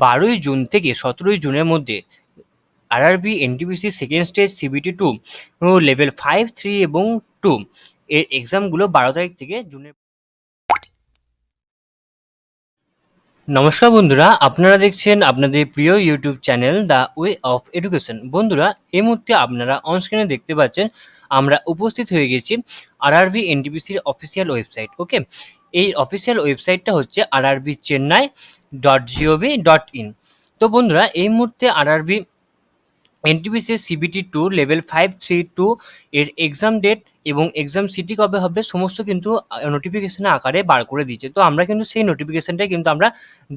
12ই June থেকে 17ই জুনের মধ্যে RRB NTPC second stage CBT 2 level 5, 3 এবং 2 এর এক্সামগুলো 12 তারিখ থেকে জুনের। নমস্কার বন্ধুরা, আপনারা দেখছেন আপনাদের প্রিয় YouTube channel the way of education. বন্ধুরা, এই মুহূর্তে আপনারা অনস্ক্রিনে দেখতে পাচ্ছেন আমরা উপস্থিত হয়ে গেছি আরআরবি এনটিপিসির অফিসিয়াল ওয়েবসাইট। ওকে, এই অফিসিয়াল ওয়েবসাইটটা হচ্ছে rrbchennai.gov.in। তো বন্ধুরা, এই মুহূর্তে আরআরবি এনটিপিসি সিবিটি 2 লেভেল 5, 3, 2 এর এক্সাম ডেট এবং এক্সাম সিটি কবে হবে সমস্ত কিন্তু নোটিফিকেশনের আকারে বার করে দিয়েছে। তো আমরা কিন্তু সেই নোটিফিকেশনটাই কিন্তু আমরা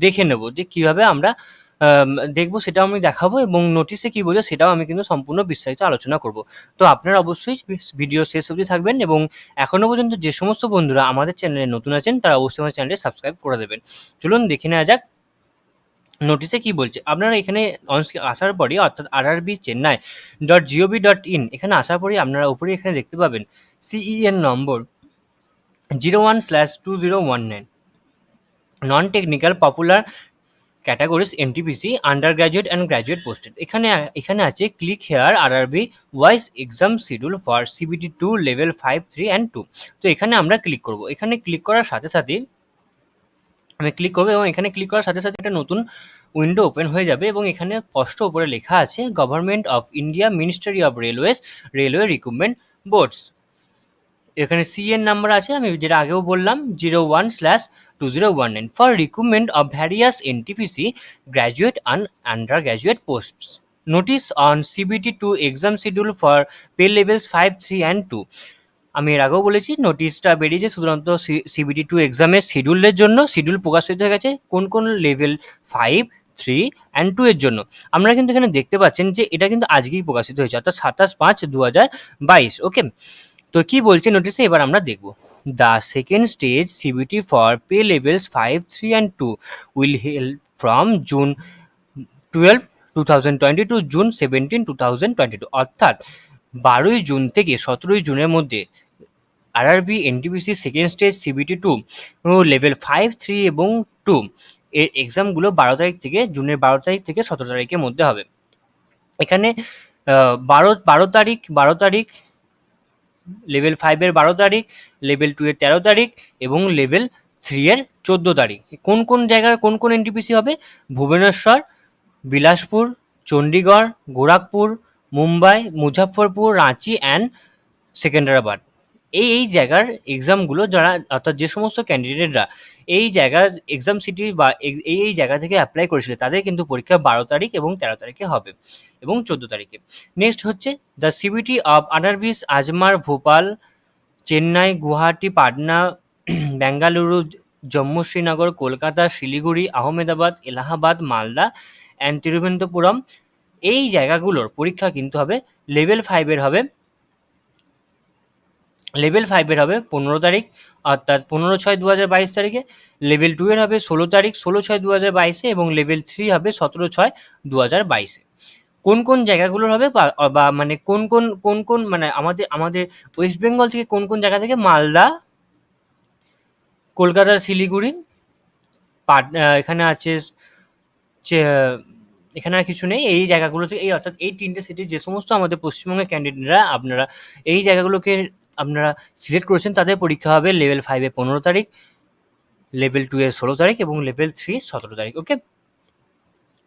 দেখে নেব যে কীভাবে আমরা দেখব, সেটাও আমি দেখাবো এবং নোটিশে কী বলছে সেটাও আমি কিন্তু সম্পূর্ণ বিস্তারিত আলোচনা করব। তো আপনারা অবশ্যই ভিডিও শেষ অবধি থাকবেন এবং এখনও পর্যন্ত যে সমস্ত বন্ধুরা আমাদের চ্যানেলে নতুন আছেন তারা অবশ্যই আমার চ্যানেলটি সাবস্ক্রাইব করে দেবেন। চলুন দেখে নেওয়া যাক নোটিশে কি বলছে। আপনারা এখানে আসার পরই অর্থাৎ rrbchennai.gov.in এখানে আসার পরই আপনারা উপরে এখানে দেখতে পাবেন CEN number 01/2019 non technical popular categories NTPC under graduate and graduate posted. এখানে আছে click here RRB wise exam schedule for CBT 2 level 5, 3 and 2। তো এখানে আমরা ক্লিক করব। এখানে ক্লিক করার সাথে সাথেই আমি ক্লিক করবো এবং এখানে ক্লিক করার সাথে সাথে একটা নতুন উইন্ডো ওপেন হয়ে যাবে এবং এখানে স্পষ্ট উপরে লেখা আছে government of India ministry of railways railway recruitment boards. এখানে সিএন নাম্বার আছে, আমি যেটা আগেও বললাম 01/2019 for recruitment of various NTPC graduate and under graduate posts. Notice on CBT 2 exam schedule for pay levels 5, 3 and 2। আমি এর আগেও বলেছি নোটিশটা বেরিয়েছে শুধুমাত্র সিবিটি 2 এক্সামের শিডিউলের জন্য। শিডিউল প্রকাশিত হয়ে গেছে কোন কোন লেভেল 5, 3 অ্যান্ড 2 এর জন্য। আপনারা কিন্তু এখানে দেখতে পাচ্ছেন যে এটা কিন্তু আজকেই প্রকাশিত হয়েছে অর্থাৎ 27/5/2022। ওকে, তো কি বলছে নোটিশে এবার আমরা দেখব। The second stage CBT for pay levels 5, 3 and 2 will held from June 12, 2020 two June 17, 2022। অর্থাৎ 12ই জুন থেকে 17ই জুনের মধ্যে RRB NTPC second stage CBT 2 level 5, 3 এবং 2 এর এক্সামগুলো 12 তারিখ থেকে 17 তারিখের মধ্যে হবে। এখানে 12 তারিখ লেভেল 5 এর 12 তারিখ, লেভেল 2 এর 13 তারিখ এবং লেভেল 3 এর 14 তারিখ। কোন কোন জায়গায় কোন কোন এনটিপিসি হবে? ভুবনেশ্বর, বিলাসপুর, চণ্ডীগড়, গোরখপুর, মুম্বাই, মুজফ্ফরপুর, রাঁচি অ্যান্ড সেকেন্দ্রাবাদ। এই জায়গার এক্সামগুলো যারা অর্থাৎ যে সমস্ত ক্যান্ডিডেটরা এই জায়গার এক্সাম সিটি বা এই জায়গা থেকে অ্যাপ্লাই করেছিল তাদের কিন্তু পরীক্ষা 12 তারিখ এবং 13 তারিখে হবে এবং 14 তারিখে। নেক্সট হচ্ছে the CBT of RRBs Ajmer, Bhopal, Chennai, Guwahati, Patna, Bengaluru, Jammu Srinagar, Kolkata, Siliguri, Ahmedabad, Allahabad, Malda and Thiruvananthapuram. এই জায়গাগুলোর পরীক্ষা কিন্তু হবে লেভেল 5 এর হবে 15 তারিখ অর্থাৎ 15/6/2022 তারিখে, লেভেল 2 এর হবে 16 তারিখ 16/6/2022 এবং লেভেল 3 হবে 17/6/2022। কোন কোন জায়গাগুলোর হবে বা মানে কোন মানে আমাদের ওয়েস্ট বেঙ্গল থেকে কোন কোন জায়গা থেকে? মালদা, কলকাতা, শিলিগুড়ি, এখানে আছে এখানে আর কিছু নেই। এই জায়গাগুলো থেকে অর্থাৎ এই 3টে সিটি যে সমস্ত আমাদের পশ্চিমবঙ্গের ক্যান্ডিডেটরা আপনারা এই জায়গাগুলোকে আপনারা সিলেক্ট করেছেন তাদের পরীক্ষা হবে লেভেল 5 এ 15 তারিখ, লেভেল 2 এ 16 তারিখ এবং লেভেল 3 17 তারিখ। ওকে,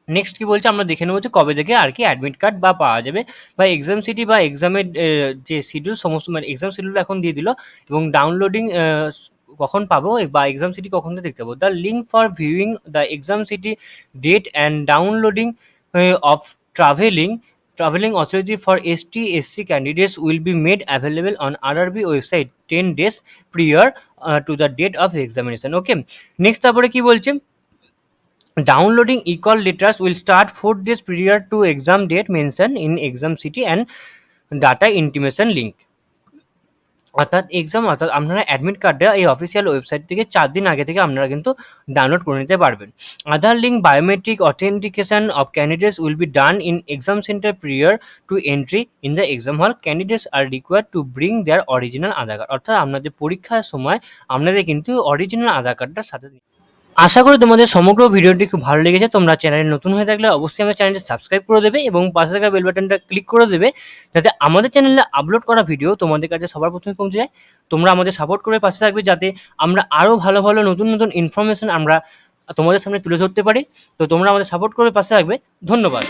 নেক্সট কি বলছে আমরা দেখে নেবো যে কবে থেকে আর কি অ্যাডমিট কার্ড বা পাওয়া যাবে বা এক্সাম সিটি বা এক্সামের যে শিডিউল সমস্ত মানে এক্সাম শিডিউল এখন দিয়ে দিল এবং ডাউনলোডিং কখন পাবো বা এক্সাম সিটি কখন থেকে দেখতে পাবো। The link for viewing the exam city date and downloading of traveling authority for ST/SC candidates will be made available on RRB website 10 days prior to the date of examination. Okay, next তারপরে কি বলছে? Downloading e-call letters will start 4 days prior to exam date mentioned in exam city and data intimation link. অর্থাৎ আপনারা admit কার্ডটা এই official website থেকে 4 দিন আগে থেকে আপনারা কিন্তু ডাউনলোড করে নিতে পারবেন। Aadhaar link biometric authentication of candidates will be done in exam centre prior to entry in the exam hall. Candidates are required to bring their original Aadhaar card. অর্থাৎ আপনাদের পরীক্ষার সময় আপনাদের কিন্তু অরিজিনাল আধার কার্ডটার সাথে আশা করি তোমাদের সমগ্র ভিডিওটি খুব ভালো লেগেছে। তোমরা চ্যানেলে নতুন হয়ে থাকলে অবশ্যই আমার চ্যানেলটি সাবস্ক্রাইব করে দেবে এবং পাশে থাকা বেল বাটনটা ক্লিক করে দেবে, যাতে আমাদের চ্যানেলে আপলোড করা ভিডিও তোমাদের কাছে সবার প্রথমে পৌঁছে যায়। তোমরা আমাদের সাপোর্ট করে পাশে থাকবে, যাতে আমরা আরও ভালো ভালো নতুন নতুন ইনফরমেশন আমরা তোমাদের সামনে তুলে ধরতে পারি। তো তোমরা আমাদের সাপোর্ট করে পাশে থাকবে। ধন্যবাদ।